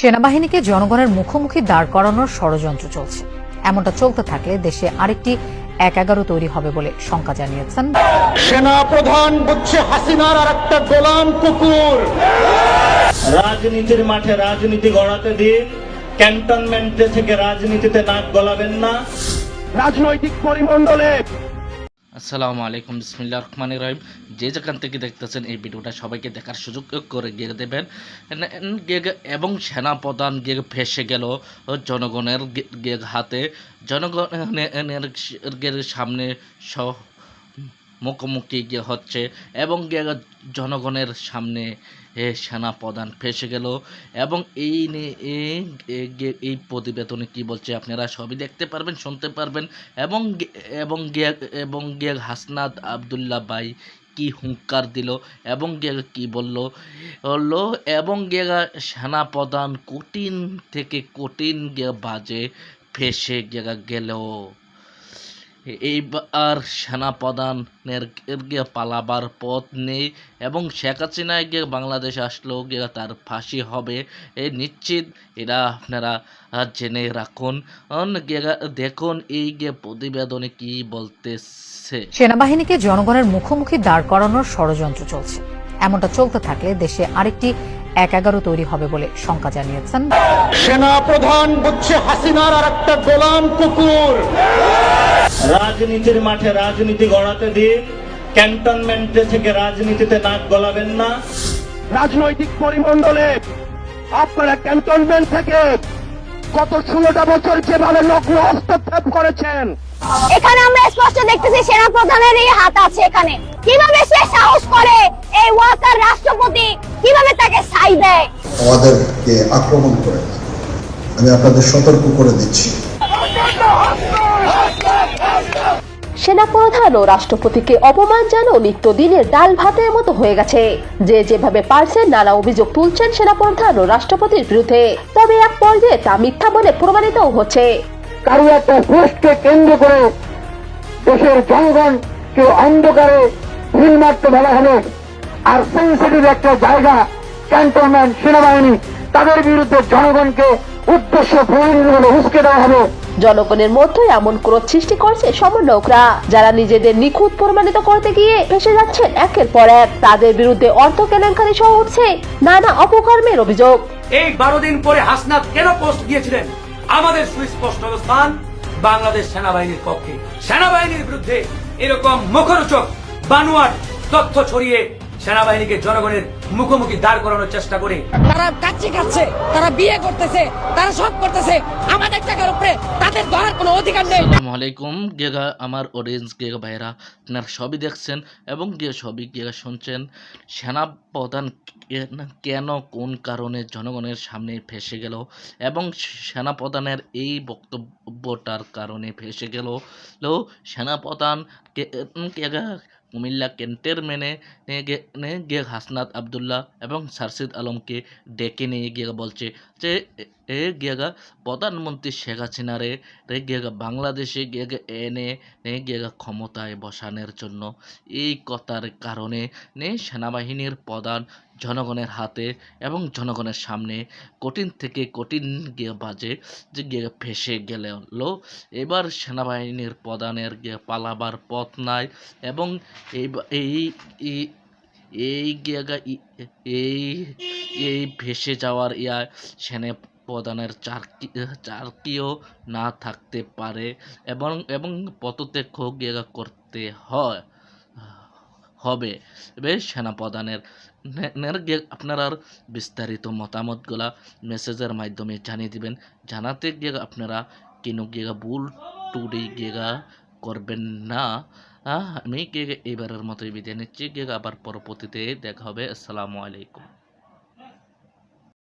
সেনাবাহিনীকে জনগণের মুখোমুখি দাঁড় করানোর ষড়যন্ত্র চলছে। এমনটা চলতে থাকলে দেশে আরেকটি ১-১১ তৈরি হবে বলে শঙ্কা জানিয়েছেন সেনা প্রধান হচ্ছে হাসিনার আর একটা গোলাম কুকুর। রাজনীতির মাঠে রাজনীতি গড়াতে দিয়ে ক্যান্টনমেন্টে থেকে রাজনীতিতে নাক গলাবেন না। রাজনৈতিক পরিমণ্ডলে আসসালামু আলাইকুম, বিসমিল্লাহির রহমানির রহিম। যে যেখান থেকে দেখতেছেন এই ভিডিওটা সবাইকে দেখার সুযোগ করে দিয়ে দেবেন। এবং সেনাপ্রধান ফেসে গেল জনগণের হাতে, জনগণের সামনে মুখোমুখি হচ্ছে এবং জনগণের সামনে সেনাপ্রধান ফেসে গেল। এবং এই নিয়ে এই প্রতিবেদনে কি বলছে আপনারা সবই দেখতে পারবেন, শুনতে পারবেন। এবং হাসনাত আবদুল্লাহ ভাই কি হুঙ্কার দিল এবং কি বলল এবং সেনাপ্রধান কঠিন থেকে কঠিন বাজে ফেসে গেল। এইবার সেনাপ্রধানের পালাবার পথ নেই এবং শেখ হাসিনা বাংলাদেশ আসলেও তার ফাঁসি হবে নিশ্চিত। এরা আপনারা জেনে রাখুন। দেখুন এই প্রতিবেদনে কি বলতেছে। সেনাবাহিনীকে জনগণের মুখোমুখি দাঁড় করানোর ষড়যন্ত্র চলছে। এমনটা চলতে থাকলে দেশে আরেকটি ১-১১ তৈরি হবে বলে শঙ্কা জানিয়েছেন সেনা প্রধান হচ্ছে হাসিনার আর একটা গোলাম কুকুর। রাজনীতির মাঠে রাজনীতি গড়াতে দিয়ে ক্যান্টনমেন্টে থেকে রাজনীতিতে নাক গলাবেন না। রাজনৈতিক পরিমণ্ডলে আপনারা ক্যান্টনমেন্ট থেকে গত 16টা বছর যেভাবে নগ্ন হস্তক্ষেপ করেছেন, এখানে আমরা স্পষ্ট দেখতেছি সেনা প্রধানের এই হাত আছে এখানে। কিভাবে সে সাহস করে এই ওয়াকার রাষ্ট্রপতি কিভাবে তাকে ছাই দেয়, আমাদেরকে আক্রমণ করে। আমি আপনাদের সতর্ক করে দিচ্ছি। সেনাপ্রধান ও রাষ্ট্রপতিকে অপমান যেন নিত্যদিনের ডাল ভাতের মতো হয়ে গেছে। যে যেভাবে পারছেন নানা অভিযোগ তুলছেন সেনাপ্রধান ও রাষ্ট্রপতির বিরুদ্ধে, তবে এক পর্যায়ে তা মিথ্যা বলে প্রমাণিত হচ্ছে। কারো একটা পোস্টকে কেন্দ্র করে দেশের জনগণ কেউ অন্ধকারে ভিড়মাত্র বলা হবে, আর সেন্সিটিভ একটা জায়গা ক্যান্টনমেন্ট সেনাবাহিনী, তাদের বিরুদ্ধে জনগণকে উদ্দেশ্য প্রণোদনে হুঁচকে দেওয়া হবে। জনগণের মধ্যে এমন ক্রোধ সৃষ্টি করছে সমন্বয়করা, যারা নিজেদের নিখুঁত প্রমাণিত করতে গিয়ে ফেসে যাচ্ছেন একের পর এক। তাদের বিরুদ্ধে অর্থ কেলেঙ্কারি সহ উঠছে নানা অপকর্মের অভিযোগ। এই 12 দিন পরে হাসনাত কেন পোস্ট দিয়েছিলেন? আমাদের সুস্পষ্ট অবস্থান বাংলাদেশ সেনাবাহিনীর পক্ষে। সেনাবাহিনীর বিরুদ্ধে এরকম মুখরোচক বানোয়াট তথ্য ছড়িয়ে সেনাবাহিনীকে জনগণের মুখোমুখি দাঁড় করানোর চেষ্টা করে তারা কাচ্চি খাচ্ছে, তারা বিয়ে করতেছে, তারা সব করতেছে। আমাদের টাকার উপরে তাদের ধরার কোনো অধিকার নেই। আসসালামু আলাইকুম আমার অডিয়েন্স ভাইরা, আপনারা সবই দেখছেন এবং সবই শুনছেন। সেনাপ্রধান কেন কোন কারণে জনগণের সামনে ফেসে গেল এবং সেনাপ্রধানের এই বক্তব্যটার কারণে ফেসে গেল। সেনাপ্রধান কুমিল্লা ক্যান্টনমেন্টে হাসনাত আবদুল্লাহ এবং সারসিদ আলমকে ডেকে নিয়ে গিয়ে বলছে যে প্রধানমন্ত্রী শেখ হাসিনারে বাংলাদেশে এনে ক্ষমতায় বসানোর জন্য। এই কথার কারণে সেনাবাহিনীর প্রধান জনগণের হাতে এবং জনগণের সামনে কঠিন থেকে কঠিন বাজে ফেসে গেল। এবার সেনাবাহিনীর প্রধানের পালাবার পথ নাই এবং এই ভেসে যাওয়ার সেনা প্রধানের চারকিও না থাকতে পারে এবং পদত্যাগ করতে হবে সেনাপ্রধানের। আপনারা বিস্তারিত মতামতগুলা মেসেজের মাধ্যমে জানিয়ে দিবেন। জানাতে আপনারা কেন ভুল টুডি করবেন না। আমি এবারের মতো বিদায় নিচ্ছি। আবার পরবর্তীতে দেখা হবে। আসসালামু আলাইকুম।